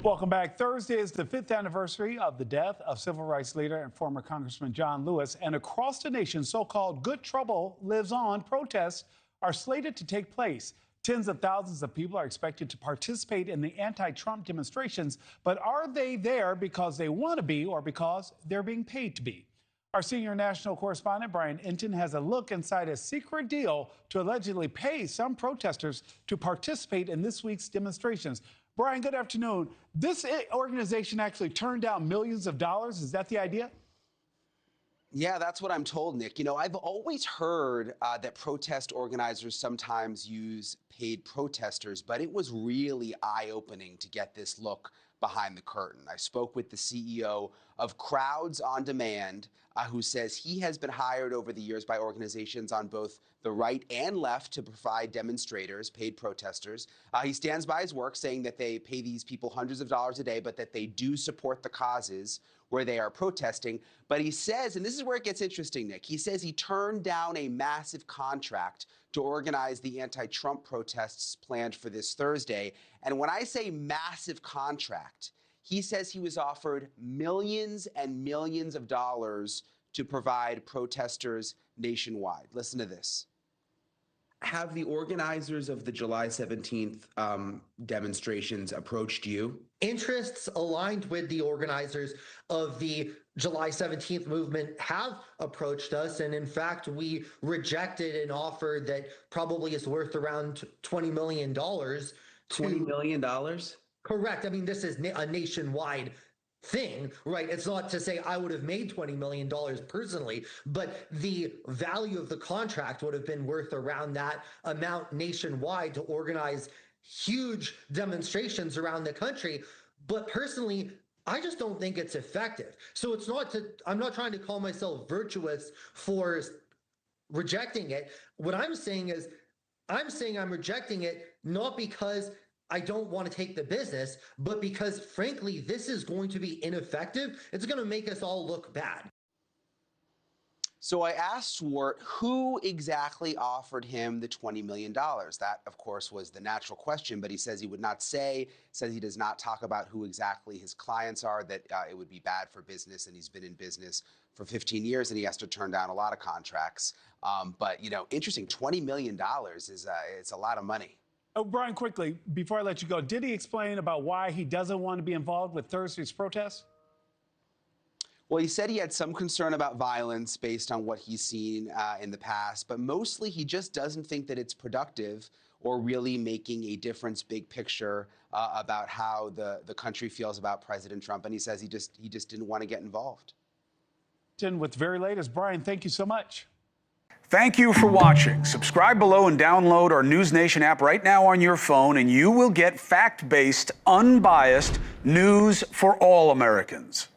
Welcome back. Thursday is the 5th anniversary of the death of civil rights leader and former Congressman John Lewis. And across the nation, so-called good trouble lives on. Protests are slated to take place. Tens of thousands of people are expected to participate in the anti-Trump demonstrations. But are they there because they want to be or because they're being paid to be? Our senior national correspondent, Brian Entin, has a look inside a secret deal to allegedly pay some protesters to participate in this week's demonstrations. Brian, good afternoon. This organization actually turned down millions of dollars. Is that the idea? Yeah, that's what I'm told, Nick. You know, I've always heard that protest organizers sometimes use paid protesters, but it was really eye-opening to get this look behind the curtain. I spoke with the CEO of Crowds on Demand, who says he has been hired over the years by organizations on both the right and left to provide demonstrators, paid protesters. He stands by his work, saying that they pay these people hundreds of dollars a day, but that they do support the causes where they are protesting. But he says, and this is where it gets interesting, Nick, he says he turned down a massive contract to organize the anti-Trump protests planned for this Thursday. And when I say massive contract, he says he was offered millions and millions of dollars to provide protesters nationwide. Listen to this. Have the organizers of the July 17th demonstrations approached you? Interests aligned with the organizers of the July 17th movement have approached us. And in fact, we rejected an offer that probably is worth around $20 million. $20 million? Correct. I mean, this is a nationwide thing, right? It's not to say I would have made $20 million personally, but the value of the contract would have been worth around that amount nationwide to organize huge demonstrations around the country. But personally, I just don't think it's effective. So it's not I'm not trying to call myself virtuous for rejecting it. What I'm saying is, I'm rejecting it not because I don't want to take the business, but because, frankly, this is going to be ineffective. It's going to make us all look bad. So I asked Swart who exactly offered him the $20 million. That, of course, was the natural question, but he says he would not say, says he does not talk about who exactly his clients are, that it would be bad for business, and he's been in business for 15 years, and he has to turn down a lot of contracts. But, you know, interesting, $20 million is it's a lot of money. Oh, Brian, quickly, before I let you go, did he explain about why he doesn't want to be involved with Thursday's protests? Well, he said he had some concern about violence based on what he's seen in the past, but mostly he just doesn't think that it's productive or really making a difference big picture about how the country feels about President Trump. And he says he just didn't want to get involved. With the very latest, Brian, thank you so much. Thank you for watching. Subscribe below and download our NewsNation app right now on your phone, and you will get fact-based, unbiased news for all Americans.